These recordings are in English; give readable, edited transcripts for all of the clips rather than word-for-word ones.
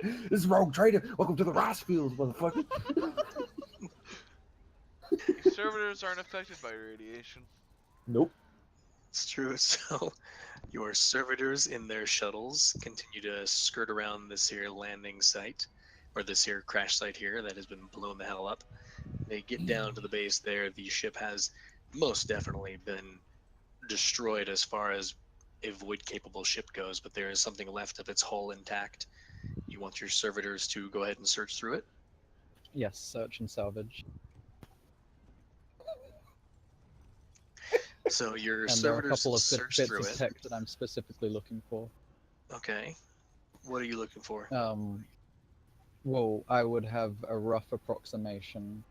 This is Rogue Trader. Welcome to the rice fields, motherfucker. Servitors aren't affected by radiation. Nope. It's true. So your servitors in their shuttles continue to skirt around this here landing site, or this here crash site here that has been blown the hell up. They get down to the base there. The ship has most definitely been destroyed as far as a void-capable ship goes, but there is something left of its hull intact. You want your servitors to go ahead and search through it? Yes, search and salvage. So your And there are a servitors couple of search bits through of it. tech that I'm specifically looking for. Okay. What are you looking for? Well, I would have a rough approximation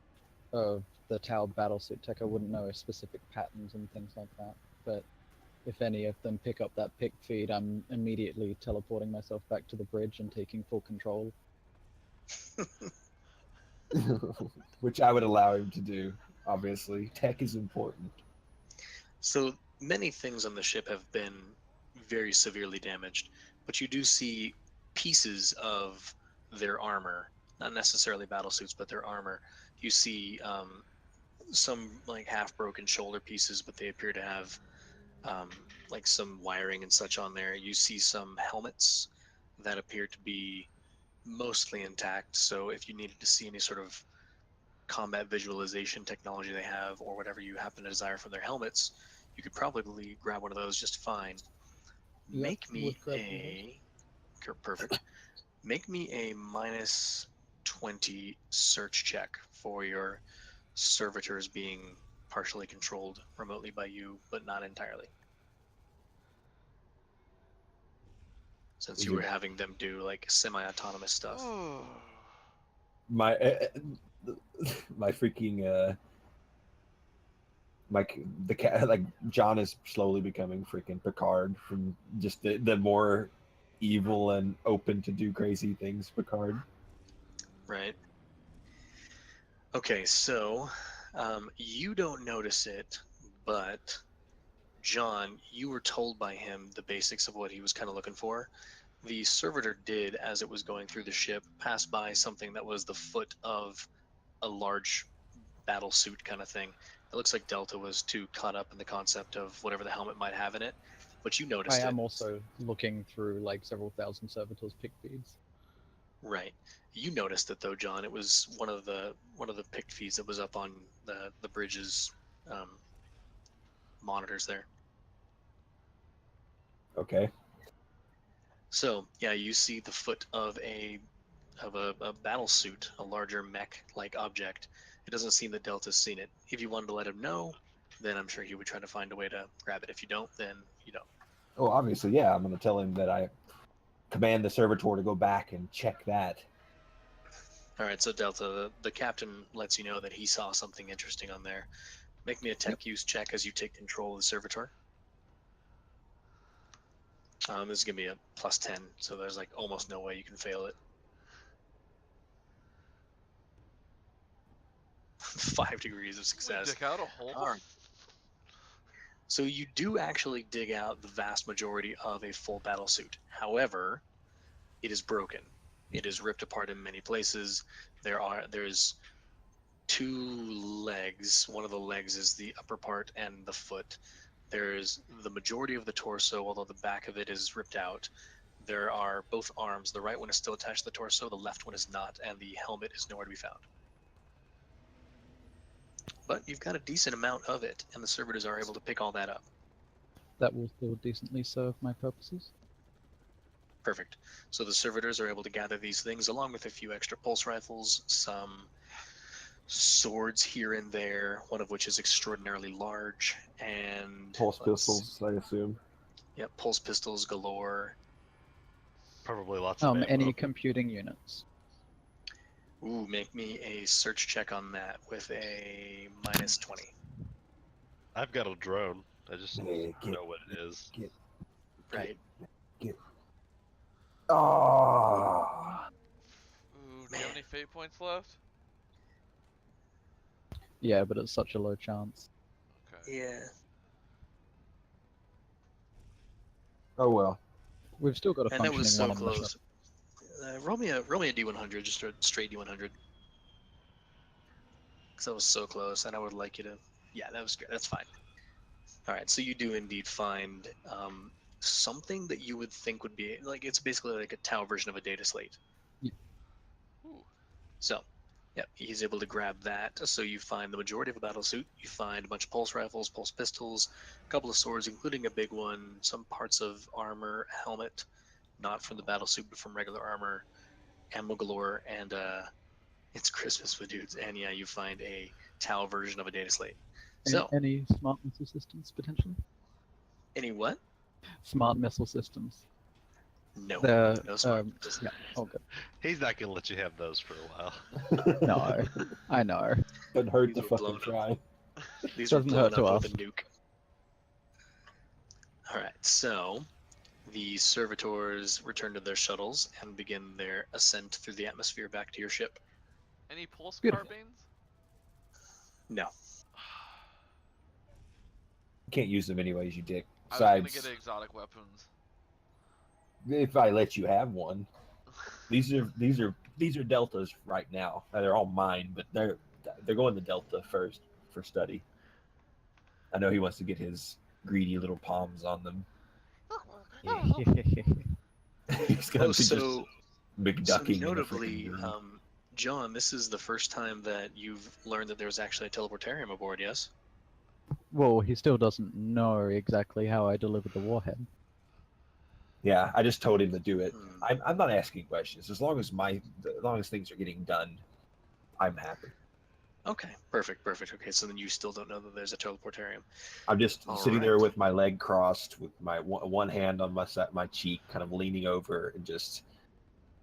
of the Tau battlesuit tech. I wouldn't know specific patterns and things like that, but if any of them pick up that pick feed, I'm immediately teleporting myself back to the bridge and taking full control. Which I would allow him to do. Obviously, tech is important. So many things on the ship have been very severely damaged, but you do see pieces of their armor, not necessarily battle suits, but their armor. You see some like half broken shoulder pieces, but they appear to have um, like some wiring and such on there. You see some helmets that appear to be mostly intact. So if you needed to see any sort of combat visualization technology they have, or whatever you happen to desire from their helmets, you could probably grab one of those just fine. Yep, Make me would grab a perfect. Make me a minus 20 search check for your servitors being partially controlled remotely by you, but not entirely. Since you were having them do like semi-autonomous stuff. Oh. My my freaking the cat, like John is slowly becoming freaking Picard from just the more evil and open to do crazy things Picard. Right. Okay, so you don't notice it, but John, you were told by him the basics of what he was kind of looking for. The servitor did, as it was going through the ship, pass by something that was the foot of a large battle suit kind of thing. It looks like Delta was too caught up in the concept of whatever the helmet might have in it, but you I noticed it. am also looking through like several thousand servitors' pick feeds. Right. You noticed it though, John. It was one of the picked feeds that was up on the bridge's monitors there. Okay. So yeah, you see the foot of a battle suit, a larger mech-like object. It doesn't seem that Delta's seen it. If you wanted to let him know, then I'm sure he would try to find a way to grab it. If you don't, then you don't. Oh, obviously, yeah. I'm going to tell him that I command the servitor to go back and check that. All right, so Delta, the captain lets you know that he saw something interesting on there. Make me a tech use check as you take control of the servitor. This is gonna be a plus 10, so there's like almost no way you can fail it. 5 degrees of success. Dig out a hole? All right. So you do actually dig out the vast majority of a full battle suit. However, it is broken. It is ripped apart in many places. There's two legs. One of the legs is the upper part and the foot. There's the majority of the torso, although the back of it is ripped out. There are both arms. The right one is still attached to the torso, the left one is not, and the helmet is nowhere to be found. But you've got a decent amount of it, and the servitors are able to pick all that up. That will still decently serve my purposes. Perfect. So the servitors are able to gather these things along with a few extra pulse rifles, some swords here and there, one of which is extraordinarily large, and Pulse pistols, I assume. Yep, pulse pistols galore. Probably lots of ammo. Any computing units? Ooh, make me a search check on that with a minus 20. I've got a drone. I just Hey, know what it is. Right. Oh. Ooh, do you have any fate points left? Yeah, but it's such a low chance. Okay. Yeah. Oh well. We've still got a And that functioning was so one on the close. ship. Roll me a D100, just a straight D100. Because that was so close, and I would like you to. Yeah, that was good. That's fine. All right, so you do indeed find something that you would think would be like it's basically like a Tau version of a data slate. Ooh. So, yeah, he's able to grab that. So you find the majority of a battle suit. You find a bunch of pulse rifles, pulse pistols, a couple of swords, including a big one, some parts of armor, a helmet, not from the battle suit, but from regular armor, ammo galore, and it's Christmas with dudes. And yeah, you find a Tau version of a data slate. So, Any smart missile systems potentially? any what? Smart missile systems. No, The no smart. yeah. Oh, good. He's not gonna let you have those for a while. No, I know. Doesn't hurt These to were fucking blown up. try. These are Doesn't blown hurt to up with ask. a nuke. All right, so the servitors return to their shuttles and begin their ascent through the atmosphere back to your ship. Any pulse Beautiful. carbines? No. You can't use them anyways, you dick. I was gonna Besides, get exotic weapons. if I let you have one, these are deltas right now. They're all mine, but they're going to Delta first for study. I know he wants to get his greedy little palms on them. He's gonna Oh, be so just McDucking in the notably, freaking room. John, this is the first time that you've learned that there's actually a teleportarium aboard, yes? Well, he still doesn't know exactly how I delivered the warhead. Yeah, I just told him to do it. Hmm. I'm not asking questions. As long as things are getting done, I'm happy. Okay, perfect. Okay, so then you still don't know that there's a teleportarium. I'm just All sitting there right. with my leg crossed, with my one hand on my cheek, kind of leaning over and just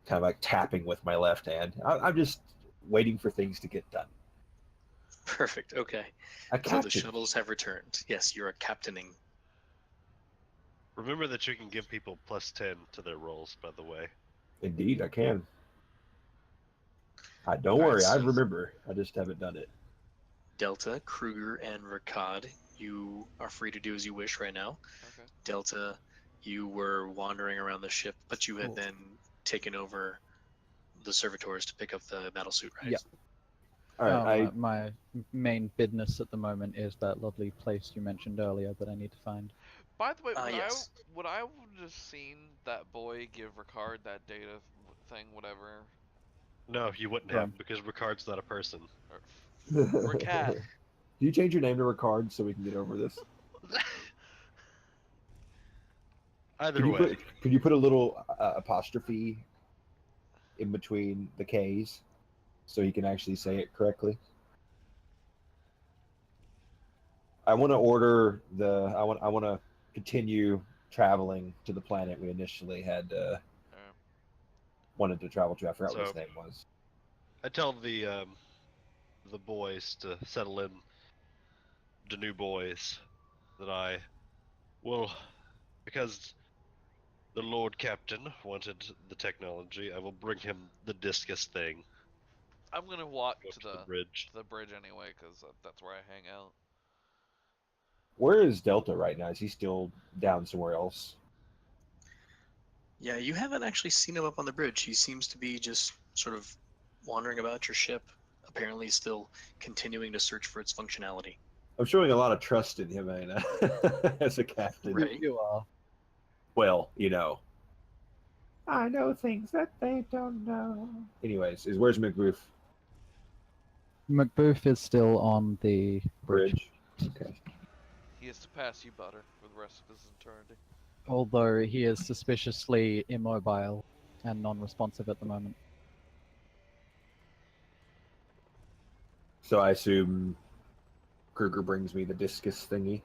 kind of like tapping with my left hand. I'm just waiting for things to get done. Perfect. Okay. A So the captain. shuttles have returned. Yes, you're a captaining. Remember that you can give people +10 to their rolls, by the way. Indeed, I can. Don't All right, worry, I so remember. I just haven't done it. Delta, Kruger, and Ricard, you are free to do as you wish right now. Okay. Delta, you were wandering around the ship, but you had Cool. then taken over the servitors to pick up the battle suit, right? Yeah. All right, My main business at the moment is that lovely place you mentioned earlier that I need to find. By the way, Yes. would I have just seen that boy give Ricard that data thing, whatever? No, you wouldn't Right. have, because Ricard's not a person. Or, Can Ricard. you change your name to Ricard so we can get over this? Either way. Could you put a little apostrophe in between the K's so he can actually say it correctly? I want to order I want to continue traveling to the planet we initially had wanted to travel to. I forgot what his So- name was. I tell the boys to settle in, the new boys, that I will, because the Lord Captain wanted the technology, I will bring him the discus thing. I'm gonna walk Go to to the bridge. the bridge anyway, cause that's where I hang out. Where is Delta right now? Is he still down somewhere else? Yeah, you haven't actually seen him up on the bridge. He seems to be just sort of wandering about your ship, apparently still continuing to search for its functionality. I'm showing a lot of trust in him, ain't I? As a captain. Right. You are. Well, I know things that they don't know. Anyways, where's McBooth? McBooth is still on the bridge. Okay. He has to pass you, Butter, for the rest of his eternity. Although he is suspiciously immobile and non-responsive at the moment. So I assume Kruger brings me the discus thingy.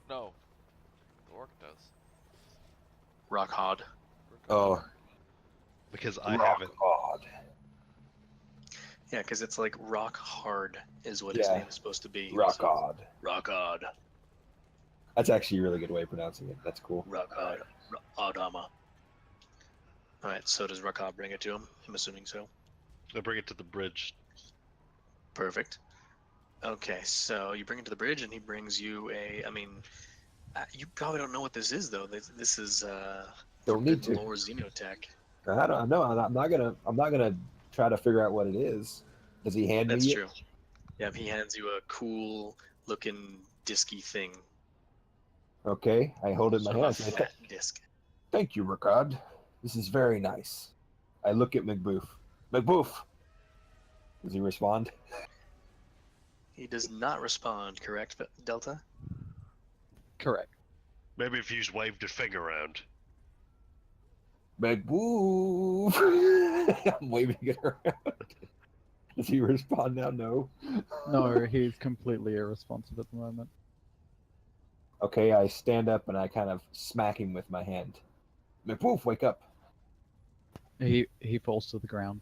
No, the orc does. Rock Hod. Oh, Because I rock haven't. odd. Yeah, because it's like rock hard is what his Yeah. name is supposed to be. Rock So- odd. Rock Hod. That's actually a really good way of pronouncing it. That's cool. Rock Hod. Adama. Alright, so does Rock Hod bring it to him? I'm assuming so. I bring it to the bridge. Perfect. Okay, so you bring it to the bridge, and he brings you you probably don't know what this is, though. This is Don't need Forbidden to. lore Xenotech. I don't know. I'm not gonna. I'm not gonna try to figure out what it is. Does he hand That's me true. Yeah, he hands you a cool looking disky thing. it? Okay, I hold it in my A hand. I say, flat disc. Thank you, Ricard. This is very nice. I look at McBoof. McBoof. Does he respond? He does not respond, correct, Delta? Correct. Maybe if you just waved your finger around. McBoof. I'm waving it around. Does he respond now? No. No, he's completely irresponsive at the moment. Okay, I stand up and I kind of smack him with my hand. McBoof, wake up. He falls to the ground.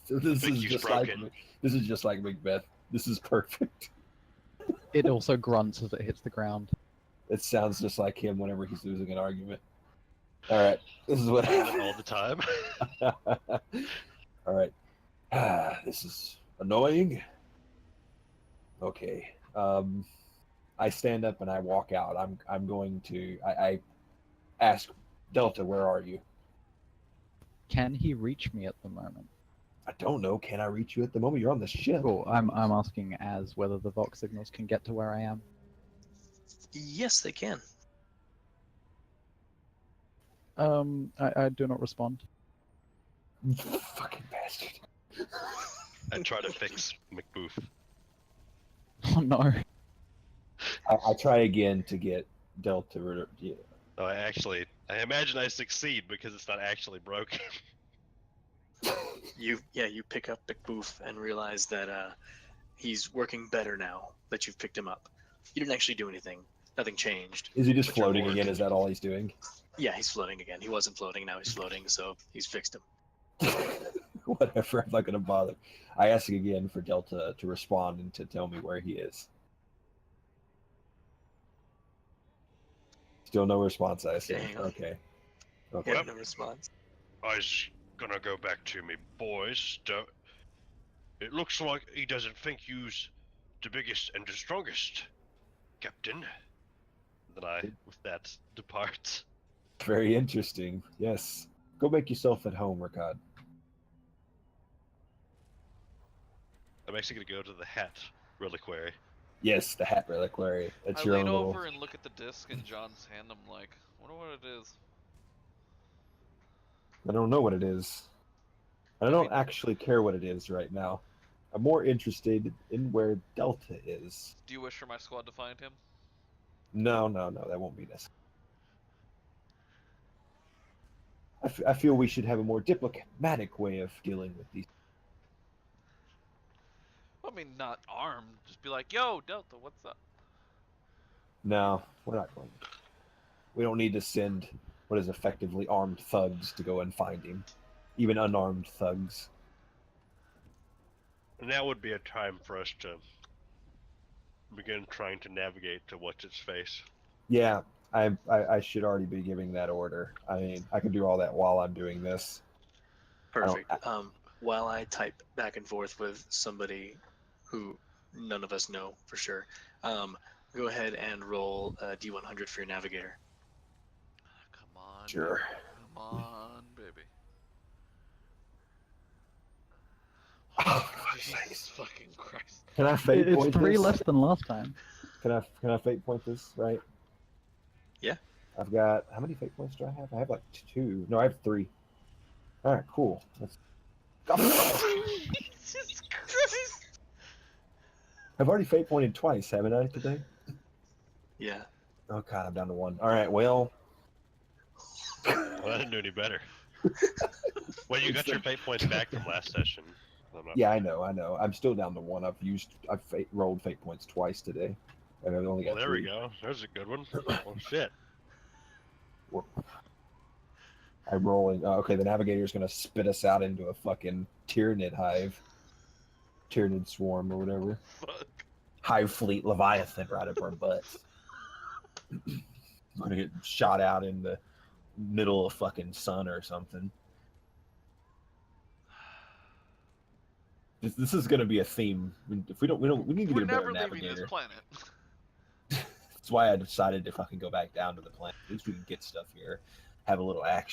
So this Think is he's just broken. like this is just like Macbeth. This is perfect. It also grunts as it hits the ground. It sounds just like him whenever he's losing an argument. All right, this is what All the time. All right. This is annoying. Okay. I stand up and I walk out. I'm going to. I ask Delta, where are you? Can he reach me at the moment? I don't know. Can I reach you at the moment? You're on the ship. Oh, I'm asking as whether the Vox signals can get to where I am. Yes, they can. I do not respond. Fucking bastard. I try to fix McBoof. Oh no. I try again to get Delta. Yeah. No, I imagine I succeed because it's not actually broken. You pick up McBoof and realize that he's working better now that you've picked him up. You didn't actually do anything. Nothing changed. Is he just But you're floating bored. again? Is that all he's doing? Yeah, he's floating again. He wasn't floating, now he's floating, so he's fixed him. Whatever, I'm not gonna bother. I ask again for Delta to respond and to tell me where he is. Still no response, I assume. hang on. Okay. Okay. Yeah, Yep. no response. I was gonna go back to me boys. It looks like he doesn't think you's the biggest and the strongest, Captain. Then I, with that, depart. Very interesting. Yes. Go make yourself at home, Ricard. I'm actually gonna go to the hat reliquary. Yes, the hat reliquary. That's I your lean own over little. and look at the disc in John's hand. I'm like, wonder what it is. I don't know what it is. I don't actually care what it is right now. I'm more interested in where Delta is. Do you wish for my squad to find him? No, that won't be necessary. I feel we should have a more diplomatic way of dealing with these. I mean, not armed. Just be like, yo, Delta, what's up? No, we're not going to. We don't need to send what is effectively armed thugs to go and find him. Even unarmed thugs. And that would be a time for us to begin trying to navigate to what's its face. Yeah, I should already be giving that order. I mean, I can do all that while I'm doing this. Perfect. While I type back and forth with somebody who none of us know for sure, go ahead and roll D100 for your navigator. Come on. Sure. Come on, baby. Oh, Jesus fucking Christ. Can I fate It's point 3 this? less than last time. Can I fate point this, right? Yeah. I've got, how many fate points do I have? I have like 2. No, I have 3. All right, cool. Jesus Christ. I've already fate pointed twice, haven't I, today? Yeah. Oh god, I'm down to 1. All right, well. Well, I didn't do any better. Well, you got your fate points back from last session. Yeah, I know. I'm still down to 1. I've rolled fate points twice today. And I've only got Well, there 3. we go. There's a good one. Oh shit. I'm rolling. Okay, the navigator's gonna spit us out into a fucking Tyranid hive. Tyranid swarm or whatever. Fuck. Hive fleet Leviathan right up our butts. I'm gonna get shot out in the middle of fucking sun or something. This is gonna be a theme. If we need to We're get a better never leaving this navigator. planet. That's why I decided to fucking go back down to the planet. At least we can get stuff here, have a little action.